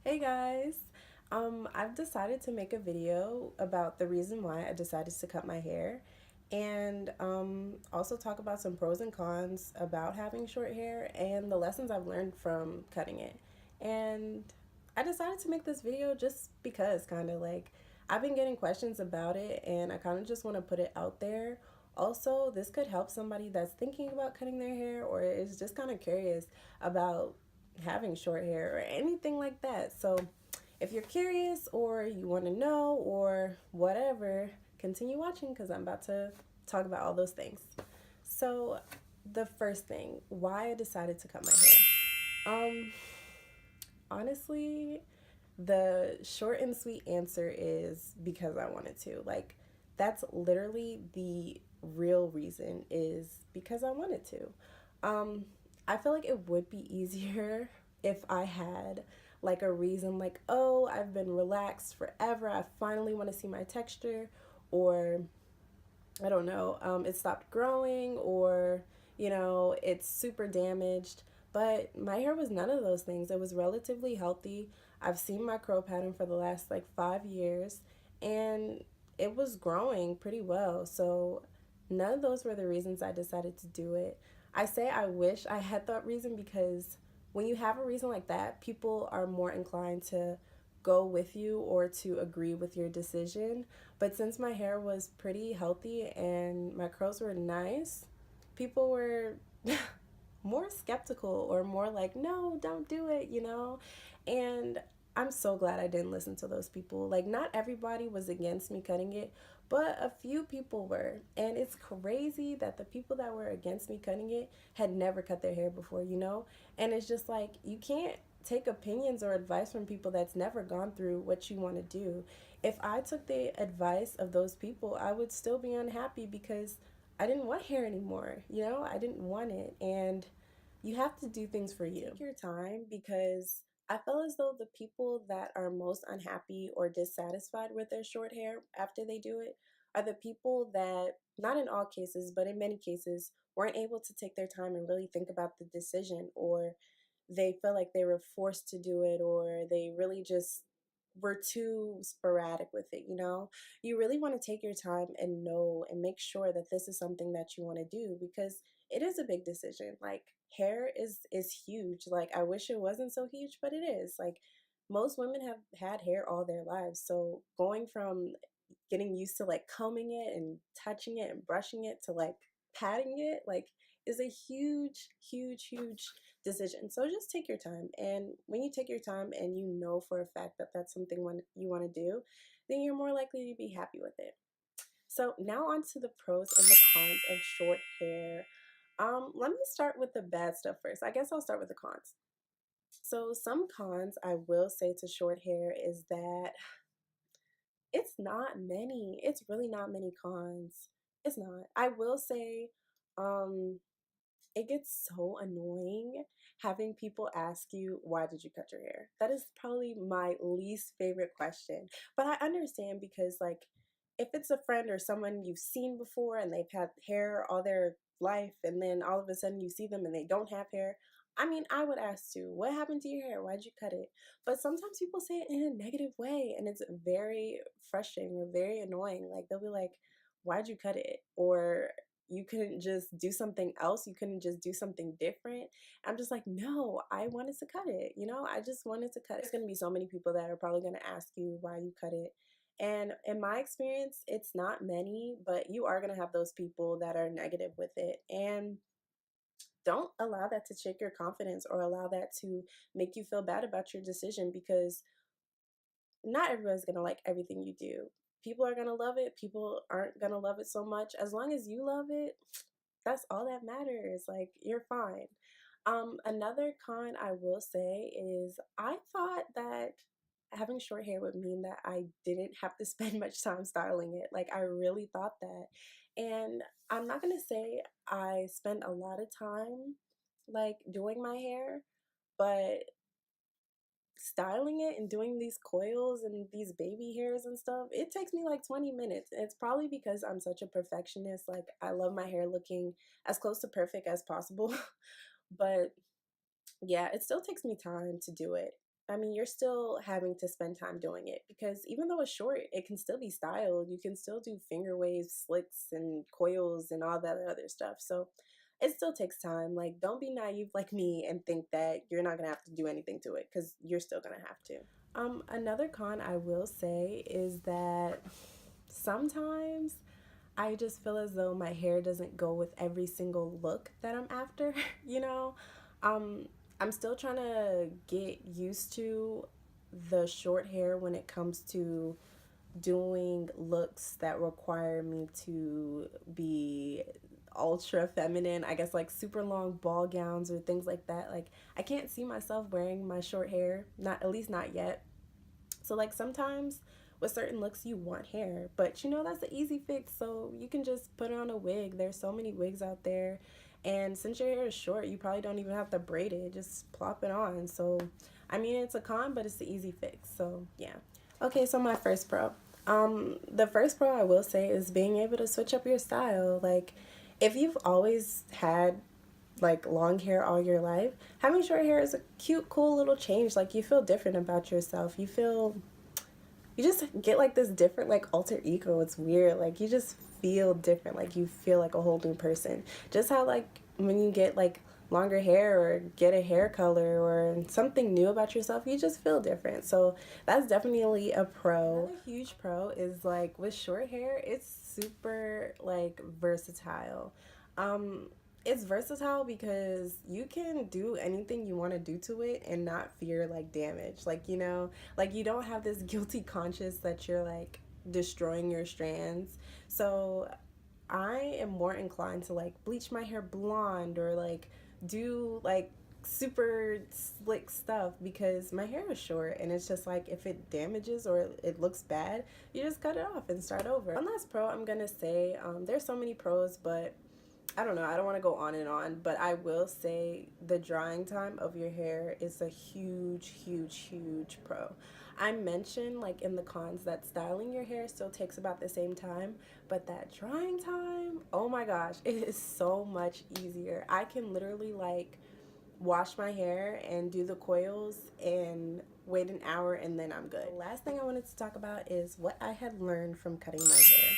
Hey guys, I've decided to make a video about the reason why I decided to cut my hair and also talk about some pros and cons about having short hair and the lessons I've learned from cutting it. And I decided to make this video just because, kind of like, I've been getting questions about it and I kind of just want to put it out there. Also, this could help somebody that's thinking about cutting their hair or is just kind of curious about having short hair or anything like that. So, if you're curious or you want to know or whatever, continue watching because I'm about to talk about all those things. So, the first thing, why I decided to cut my hair. Honestly, the short and sweet answer is because I wanted to. Like, that's literally the real reason is because I wanted to. Um, I feel like it would be easier if I had like a reason, like, oh, I've been relaxed forever. I finally want to see my texture, or I don't know, it stopped growing, or it's super damaged. But my hair was none of those things. It was relatively healthy. I've seen my curl pattern for the last like 5 years, and it was growing pretty well. So none of those were the reasons I decided to do it. I say I wish I had that reason because when you have a reason like that, people are more inclined to go with you or to agree with your decision. But since my hair was pretty healthy and my curls were nice, people were more skeptical or more like, no, don't do it. And I'm so glad I didn't listen to those people. Like, not everybody was against me cutting it, but a few people were. And it's crazy that the people that were against me cutting it had never cut their hair before. And it's just like, you can't take opinions or advice from people that's never gone through what you want to do. If I took the advice of those people, I would still be unhappy because I didn't want hair anymore. I didn't want it. And you have to do things for you. Take your time because I feel as though the people that are most unhappy or dissatisfied with their short hair after they do it are the people that, not in all cases, but in many cases, weren't able to take their time and really think about the decision, or they felt like they were forced to do it, or they really just were too sporadic with it. You really want to take your time and know and make sure that this is something that you want to do because it is a big decision. Like, hair is huge. Like, I wish it wasn't so huge, but it is. Like, most women have had hair all their lives. So going from getting used to like combing it and touching it and brushing it to like patting it, like, is a huge, huge, huge decision. So just take your time. And when you take your time and you know for a fact that that's something when you want to do, then you're more likely to be happy with it. So now on to the pros and the cons of short hair. Let me start with the bad stuff first. I guess I'll start with the cons. So some cons I will say to short hair is that it's not many. It's really not many cons. It's not. I will say, um, it gets so annoying having people ask you, why did you cut your hair? That is probably my least favorite question. But I understand because, like, if it's a friend or someone you've seen before and they've had hair all their life, and then all of a sudden you see them and they don't have hair, I mean, I would ask too, what happened to your hair? Why'd you cut it? But sometimes people say it in a negative way, and it's very frustrating or very annoying. Like, they'll be like, why'd you cut it? Or you couldn't just do something else, you couldn't just do something different. I'm just like, no, I wanted to cut it. I just wanted to cut it. There's going to be so many people that are probably going to ask you why you cut it, and in my experience it's not many, but you are going to have those people that are negative with it. And don't allow that to shake your confidence or allow that to make you feel bad about your decision, because not everyone's going to like everything you do. People are going to love it, people aren't going to love it so much. As long as you love it, that's all that matters. Like, you're fine. Another con I will say is I thought that having short hair would mean that I didn't have to spend much time styling it. Like, I really thought that. And I'm not gonna say I spend a lot of time like doing my hair, but styling it and doing these coils and these baby hairs and stuff, it takes me like 20 minutes. It's probably because I'm such a perfectionist. Like, I love my hair looking as close to perfect as possible. But yeah, it still takes me time to do it. I mean, you're still having to spend time doing it because even though it's short, it can still be styled. You can still do finger waves, slicks, and coils, and all that other stuff. So it still takes time. Like, don't be naive like me and think that you're not gonna have to do anything to it because you're still gonna have to. Another con I will say is that sometimes I just feel as though my hair doesn't go with every single look that I'm after, you know? Um, I'm still trying to get used to the short hair when it comes to doing looks that require me to be ultra feminine. I guess like super long ball gowns or things like that. Like I can't see myself wearing my short hair, not at least not yet. So like sometimes with certain looks you want hair, but you know that's an easy fix. So you can just put on a wig. There's so many wigs out there. And since your hair is short, you probably don't even have to braid it. Just plop it on. So I mean it's a con, but it's the easy fix. So yeah. Okay, so my first pro. The first pro I will say is being able to switch up your style. Like if you've always had like long hair all your life, having short hair is a cute, cool little change. Like you feel different about yourself. You just get like this different like alter ego. It's weird. Like you just feel different. Like you feel like a whole new person. Just how like when you get like longer hair or get a hair color or something new about yourself, you just feel different. So that's definitely a pro. Another huge pro is like with short hair, it's super like versatile. Um, it's versatile because you can do anything you want to do to it and not fear like damage. Like, you know, like you don't have this guilty conscience that you're like destroying your strands. So I am more inclined to like bleach my hair blonde or like do like super slick stuff because my hair is short and it's just like if it damages or it looks bad, you just cut it off and start over. One last pro I'm gonna say, there's so many pros, but I don't know, I don't want to go on and on, but I will say the drying time of your hair is a huge pro. I mentioned like in the cons that styling your hair still takes about the same time, but that drying time, oh my gosh, it is so much easier. I can literally like wash my hair and do the coils and wait an hour and then I'm good. The last thing I wanted to talk about is what I had learned from cutting my hair.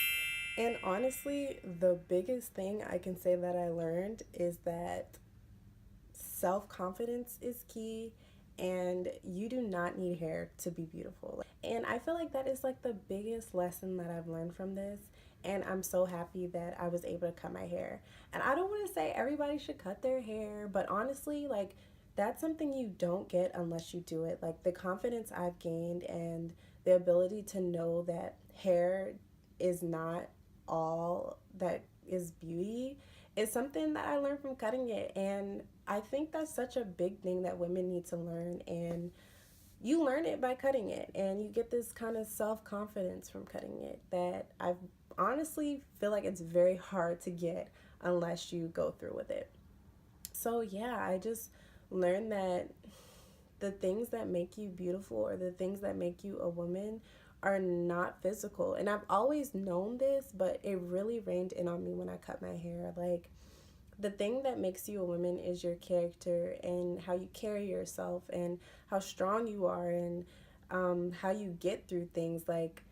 And honestly, the biggest thing I can say that I learned is that self confidence is key and you do not need hair to be beautiful. And I feel like that is like the biggest lesson that I've learned from this. And I'm so happy that I was able to cut my hair. And I don't want to say everybody should cut their hair, but honestly, like that's something you don't get unless you do it. Like the confidence I've gained and the ability to know that hair is not all that is beauty is something that I learned from cutting it. And I think that's such a big thing that women need to learn. And you learn it by cutting it. And you get this kind of self confidence from cutting it that I honestly feel like it's very hard to get unless you go through with it. So, yeah, I just learned that the things that make you beautiful or the things that make you a woman are not physical. And I've always known this, but it really rained in on me when I cut my hair. Like, the thing that makes you a woman is your character and how you carry yourself and how strong you are and how you get through things. Like,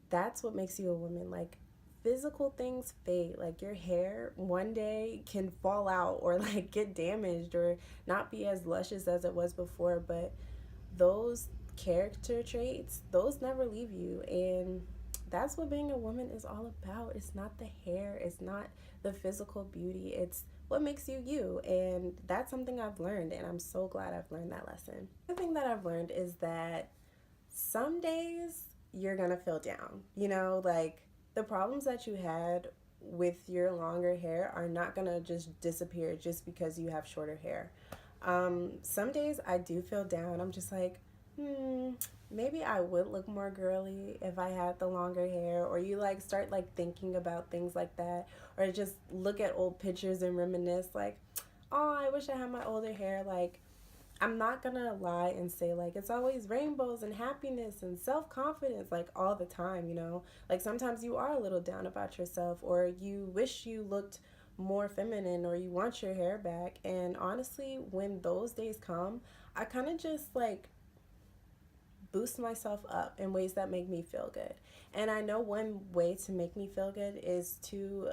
that's what makes you a woman. Like, physical things fade. Like your hair one day can fall out or like get damaged or not be as luscious as it was before, but those character traits, those never leave you. And that's what being a woman is all about. It's not the hair, it's not the physical beauty, it's what makes you you. And that's something I've learned, and I'm so glad I've learned that lesson. The thing that I've learned is that some days you're gonna feel down. You know, like the problems that you had with your longer hair are not gonna just disappear just because you have shorter hair. Some days I do feel down. I'm just like, maybe I would look more girly if I had the longer hair. Or you like start like thinking about things like that, or just look at old pictures and reminisce like, oh, I wish I had my older hair. Like I'm not gonna lie and say like it's always rainbows and happiness and self-confidence like all the time, you know? Like sometimes you are a little down about yourself or you wish you looked more feminine or you want your hair back. And honestly, when those days come, I kind of just like boost myself up in ways that make me feel good. And I know one way to make me feel good is to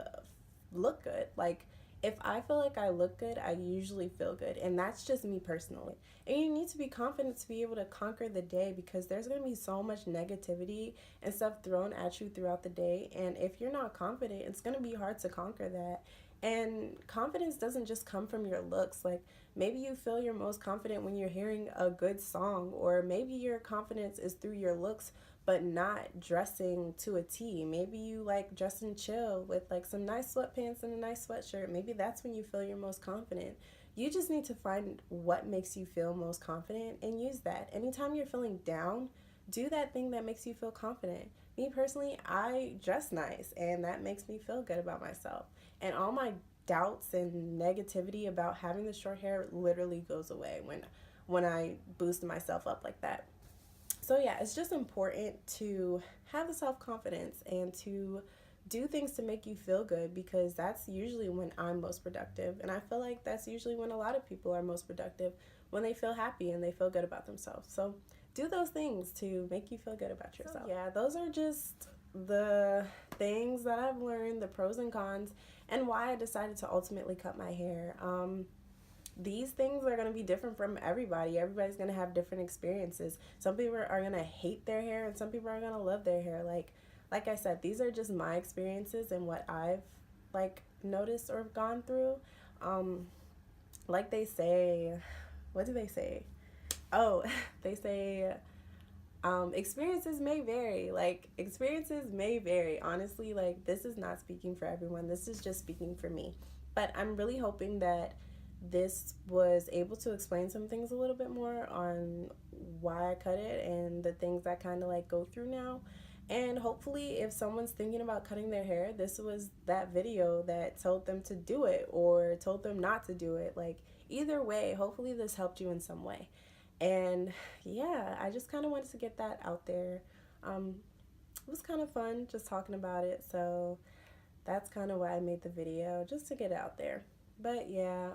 look good. Like, if I feel like I look good, I usually feel good. And that's just me personally. And you need to be confident to be able to conquer the day, because there's going to be so much negativity and stuff thrown at you throughout the day. And if you're not confident, it's going to be hard to conquer that. And confidence doesn't just come from your looks. Like, maybe you feel your most confident when you're hearing a good song, or maybe your confidence is through your looks, but not dressing to a T. Maybe you like dressing chill with like some nice sweatpants and a nice sweatshirt. Maybe that's when you feel your most confident. You just need to find what makes you feel most confident and use that. Anytime you're feeling down, do that thing that makes you feel confident. Me personally, I dress nice and that makes me feel good about myself. And all my doubts and negativity about having the short hair literally goes away when I boost myself up like that. So yeah, it's just important to have the self-confidence and to do things to make you feel good, because that's usually when I'm most productive. And I feel like that's usually when a lot of people are most productive, when they feel happy and they feel good about themselves. So do those things to make you feel good about yourself. So yeah, those are just the things that I've learned, the pros and cons, and why I decided to ultimately cut my hair. These things are going to be different from everybody. Everybody's going to have different experiences. Some people are going to hate their hair and some people are going to love their hair. Like I said, these are just my experiences and what I've like noticed or gone through. Like they say, what do they say? Oh, they say experiences may vary. Like, experiences may vary. Honestly, like, this is not speaking for everyone. This is just speaking for me. But I'm really hoping that this was able to explain some things a little bit more on why I cut it and the things I kind of like go through now. And hopefully, if someone's thinking about cutting their hair, this was that video that told them to do it or told them not to do it. Like, either way, hopefully this helped you in some way. And yeah, I just kind of wanted to get that out there. It was kind of fun just talking about it. So that's kind of why I made the video, just to get it out there. But yeah,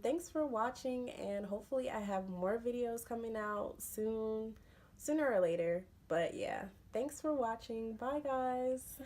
thanks for watching, and hopefully I have more videos coming out soon, sooner or later. But yeah, thanks for watching. Bye, guys.